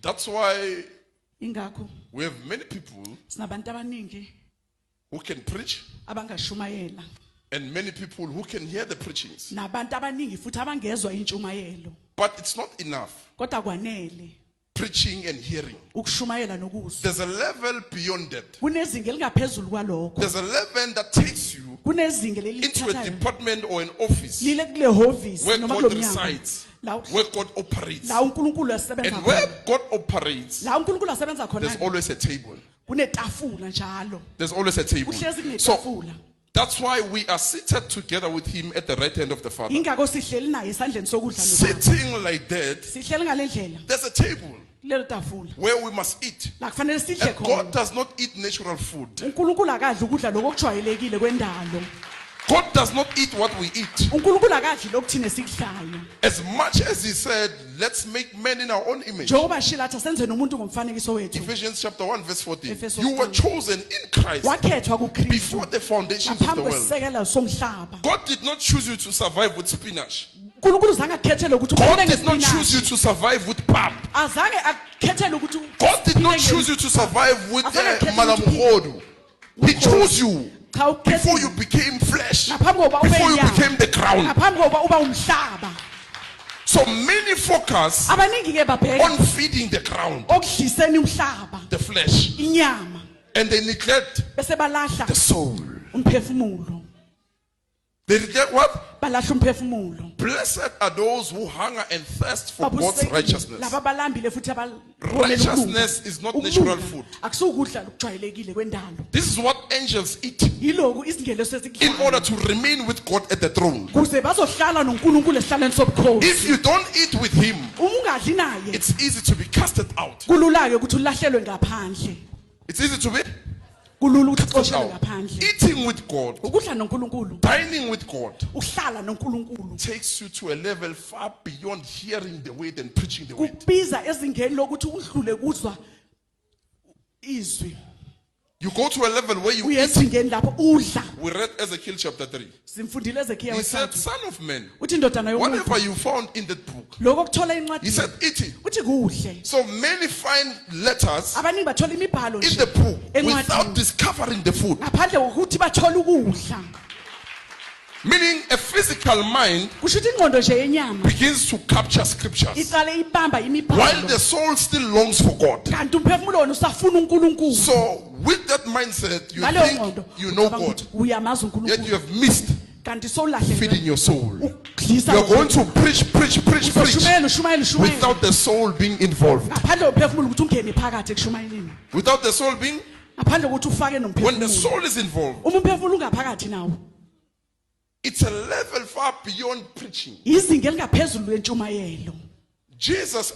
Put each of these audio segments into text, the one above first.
That's why Ingakho we have many people sinabantu abaningi who can preach abangashumayela and many people who can hear the preachings. nabantu abaningi futhi abangezwa intshumayelo But it's not enough kodwa kwanele preaching and hearing. ukushumayela nokuzwa. There's a level beyond that. Kunezinga elingaphezulu kwalokho. There's a level that takes you Kunezinga into a lelithathayo department or an office lile kule office where noma God kulomnyango resides, la where God operates. la uNkulunkulu asebenza And where khona. God operates, La uNkulunkulu asebenza there's khona always a table. kunetafula njalo. There's always a table. Kuhlezi So kunetafula. that's why we are seated together with him at the right hand of the Father. Ingakho sihleli naye esandleni sokudla nobaba. Sitting like that, Sihleli ngalendlela there's a table lelo tafula. where we must eat. La kufanele sidle And God khona. does not eat natural food. uNkulunkulu akadli ukudla lokujwayelekile kwendalo. God does not eat what we eat. uNkulunkulu akadli lokuthina sikudlayo. As much as he said, let's make man in our own image. Njengoba shilatha senze nomuntu ngomfanekiso wethu. Ephesians chapter 1 verse 14. Efeso You were 1. chosen in Christ Wakhethwa kuKristu before the foundations of the ngaphambi world. kwesekela somhlaba. God did not choose you to survive with spinach. uNkulunkulu zange akukhethele ukuthi God uphile did not choose you ngespinashi. to survive with pap. Azange akukhethele ukuthi God did not uphile choose you to survive with Azange akhethe malamhodu. He chose you cha before you ukhethe became flesh, ngaphambi kokuba ube before you inyama. became the ground. Ngaphambi kokuba uba umhlaba. So many focus Abaningi ke babheka on feeding the ground, okudliseni umhlaba, the flesh, inyama, and they neglect bese balahla the soul. umphefumulo. They neglect what? Balahla umphefumulo. Blessed are those who hunger and thirst for God's Babusekile righteousness. laba balambile futhi Righteousness is not natural food. Akusukudla lokujwayelekile kwendalo. This is what angels eat Yiloku izingelo in order sesikudla. to remain with God at the throne. Kuze bazohlala noNkulunkulu esihlalweni sobukhosi. If you don't eat with him, Uma ungadli naye it's easy to be casted out. kulula ke ukuthi ulahlelwe ngaphandle. It's easy to be Kulula ukuthi casted uxoshelwe out. ngaphandle. Eating with God, Ukudla noNkulunkulu, dining with God, uhlala noNkulunkulu. takes you to a level far beyond hearing the word and preaching the word. Kubiza ezingeni lokuthi udlule kuzwa izwi. You go to a level where you eat. Uyezingeni lapho udla. We read Ezekiel chapter 3. Simfundile eZekhiya He said, wesithathu. Son of man, Uthi indodana yomuntu. whatever you found in that book, Lokho kuthola he encwadini. said, eat it. Uthi kuhle. So many find letters Abaningi bathola imibhalo in nje the book without encwadini. discovering the food. Ngaphandle kokuthi bathola ukudla. Meaning a physical mind Kusho ukuthi ingqondo nje yenyama begins to capture scriptures iqale ibamba while the imibhalo. soul still longs for God. Kanti umphefumulo wona usafuna uNkulunkulu. So with that mindset, you Ngaleyo think ngqondo you know ucabanga God, ukuthi uyamazi yet you uNkulunkulu. have missed Kanti feeding sowulahlelwe. your soul. Ukudlisa You are going to preach ushumayela without the soul being involved. ngaphandle kophefumulo ukuthi ungene phakathi ekushumayeleni. Without the soul being, Ngaphandle kokuthi ufake when the nomphefumulo. soul is involved, Uma umphefumulo ungaphakathi nawo. it's a level far beyond preaching. Izinga elingaphezulu lentshumayelo. Jesus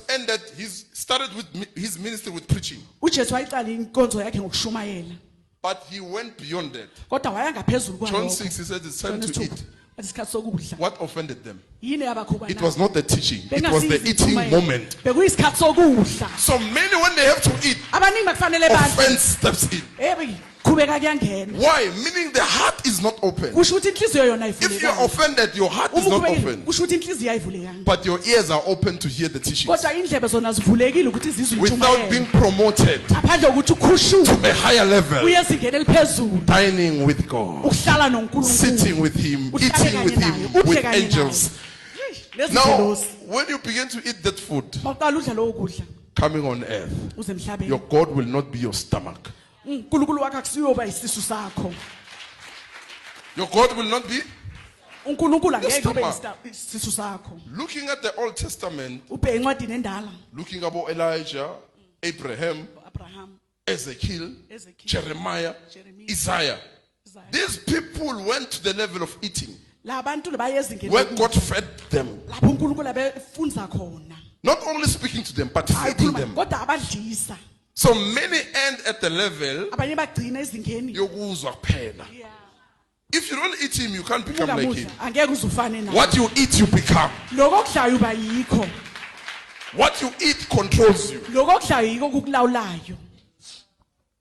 started with his ministry with preaching, uJesu wayiqala inkonzo yakhe ngokushumayela. but he went beyond that. Kodwa waya ngaphezulu John kwalokho. 6, he said it's time John to 6, eat. athi isikhathi sokudla. What offended them? Yini yabakhubana? It was not the teaching, it was the eating moment. Bekuyisikhathi sokudla. So many, when they have to eat, Abaningi bakufanele badle. offense steps in. Qhubeka kuyangena. Why? Meaning the heart is not open. Kusho ukuthi inhliziyo yona If you're ayivulekanga. offended, your heart is not open, Kusho ukuthi inhliziyo ayivulekanga. but your ears are open to hear the teachings Kodwa indlebe zona zivulekile ukuthi zizwe without being intshumayelo. promoted Ngaphandle kokuthi ukhushuke. a higher level, Uyezingeni eliphezulu. dining with God, Ukuhlala noNkulunkulu. sitting with him, Uhlale eating with kanye him, naye, udle with kanye naye. angels. Lezi Now, ngelosi. when you begin to eat that food Mawuqala udla lowo kudla coming on earth, uze emhlabeni. your God will not be your stomach. uNkulunkulu wakhe akusiyoba isisu sakho. Your God will not be. uNkulunkulu angeke ube stomach. isisu sakho. Looking at the Old Testament, Ubheke encwadini endala. looking about Elijah, Abraham, Abraham, Ezekiel, Ezekiel, Jeremiah, Jeremiah, Isaiah. Isaiah. These people went to the level of eating La bantu bayezingeni where lokudla. God fed them. Lapho uNkulunkulu abefunza khona. Not only speaking to them, but Hayi feeding ukhuluma them. kodwa abadlisa. So many end at the level Abanye bagcina ezingeni. yokuzwa kuphela. Yeah. If you don't eat him, you can't become like him. Ungamudla angeke uzufane naye. What you eat, you become. Lokho okudlayo uba yikho. What you eat controls you. Lokho okudlayo yiko kukulawulayo.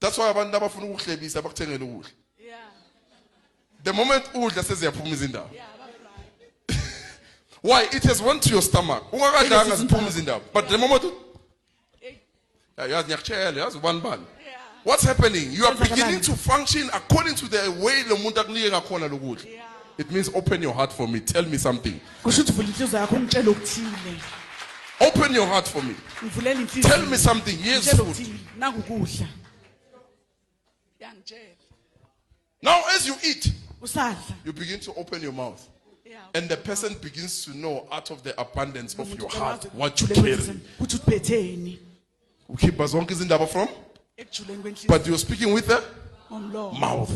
That's why abantu abafuna ukuhlebisa bakuthengele ukudla. The moment udla seziyaphuma izindaba. Why? It has went to your stomach. Ungakadlanga ziphuma izindaba. But the moment Yazi ngiyakutshela, yazi ubani bani. What's happening? You are beginning to function according to the way lo muntu akunike ngakhona lokudla. It means open your heart for me. Tell me something. kusho ukuthi vula inhliziyo yakho ungitshela okuthile Open your heart for me. ngivulela inhliziyo Tell me something. Yes, ngitshela food. okuthile nakukudla yangitshela Now, as you eat, usadla you begin to open your mouth. And the person begins to know out of the abundance of your heart what you carry. ukuthi uphetheni Ukhipha zonke izindaba from, ekujuleni kwenhliziyo but you're speaking with the ngomlomo mouth.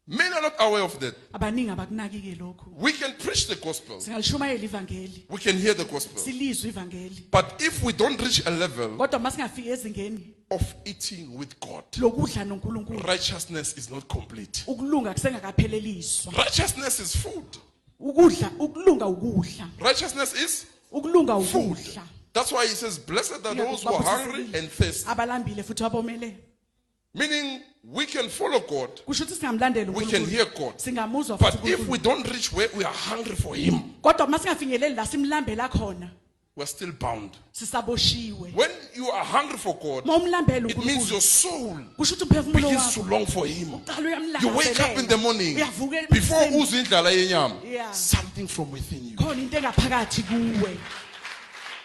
Many are not aware of that. abaningi abakunaki-ke lokhu We can preach the gospel. singalishumayela ivangeli We can hear the gospel. silizwe ivangeli But if we don't reach a level kodwa uma singafiki ezingeni of eating with God, lokudla nonkulunkulu righteousness is not complete. ukulunga kusengakapheleliswa Righteousness is food. ukulunga ukudla Righteousness is ukulunga food. ukudla That's why he says, blessed are those who are hungry and thirsty. abalambile futhi abomele Meaning, we can follow God, kusho ukuthi singamlandeli we can uNkulunkulu hear God. singamuzwa But futhi if we uNkulunkulu don't reach where we are hungry for Him, kodwa uma singafinyeleli la simlambela khona we're still bound. sisaboshiwe When you are hungry for God, uma umlambela it means uNkulunkulu your soul kusho ukuthi umphefumulo begins to wakho long for Him. uqala You wake up in the morning, uyavuka before ekuseni, uzwe indlala yenyama, Yeah. something from within you, khona into engaphakathi kuwe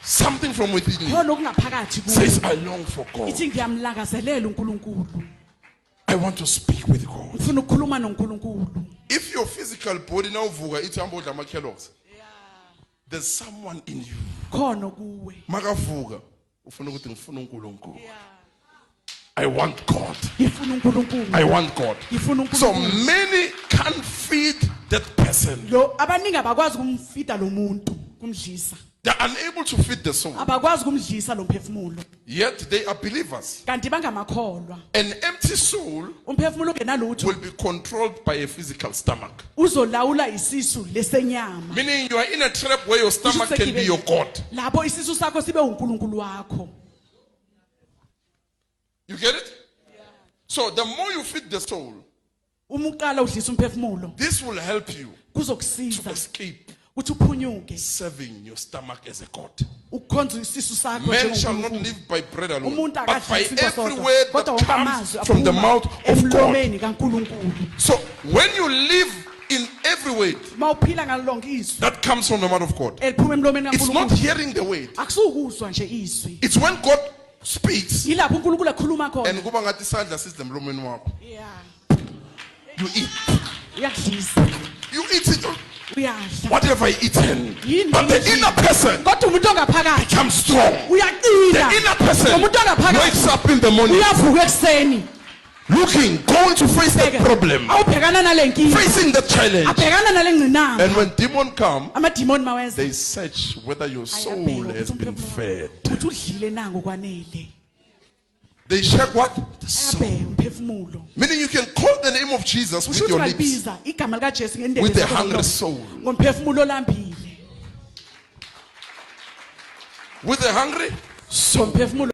something from within you khona okungaphakathi kuwe says, I long for God. ithi ngiyamlangazelela uNkulunkulu I want to speak with God. ngifuna ukukhuluma noNkulunkulu If your physical body now vuga ithi hamba udla ama-calories, there's someone in you. khona kuwe Makavuka ufuna ukuthi ngifuna uNkulunkulu. I want God. ngifuna uNkulunkulu I want God. ngifuna So uNkulunkulu many can't feed that person. lo abaningi abakwazi kumfida lo muntu kumdlisa They're unable to feed the soul. abakwazi kumdlisa lo mphefumulo Yet they are believers. kanti bangamakholwa An empty soul umphefumulo ongenalutho will be controlled by a physical stomach. uzolawula isisu lesenyama Meaning you are in a trap where your stomach can be your God. lapho isisu sakho sibe uNkulunkulu wakho You get it? So the more you feed the soul, uma uqala udlisa umphefumulo this will help you to kuzokusiza escape ukuthi uphunyuke serving your stomach as a God. ukukhonza isisu sakho Man shall not njengoNkulunkulu. live by bread alone, Umuntu but by akadlisi into every sodwa, word kodwa that wonke comes amazwi from the aphuma mouth of God. emlomeni kaNkulunkulu So when you live in every word mawuphila ngalonke izwi that comes from the mouth of God, eliphuma emlomeni it's not kaNkulunkulu hearing the word. akusukuzwa nje izwi It's when God speaks yilapho uNkulunkulu ekhuluma khona and kuba ngathi isandla size emlomeni wakho. yeah You eat. uyakudlisa You eat it. uyadla What have I eaten? Yini But the engiyidlile? inner person kodwa umuntu ongaphakathi comes strong. The uyaqina inner person umuntu ongaphakathi wakes up in the morning uyavuka ekuseni looking, going to face the Bheka, problem, awubhekana nale nkinga facing the challenge. abhekana nale ngqinamba And when demons come, amadimoni maweza they search whether your soul ayabheka has ukuthi been umphefumulo fed. ukuthi udlile nango kwanele They check what? The soul. ayabheka umphefumulo Meaning you can call the name of Jesus with usho ukuthi your lips, ungalibiza igama likaJesu ngendebe with a zakho hungry zomlomo. soul. ngomphefumulo olambile With a hungry ngomphefumulo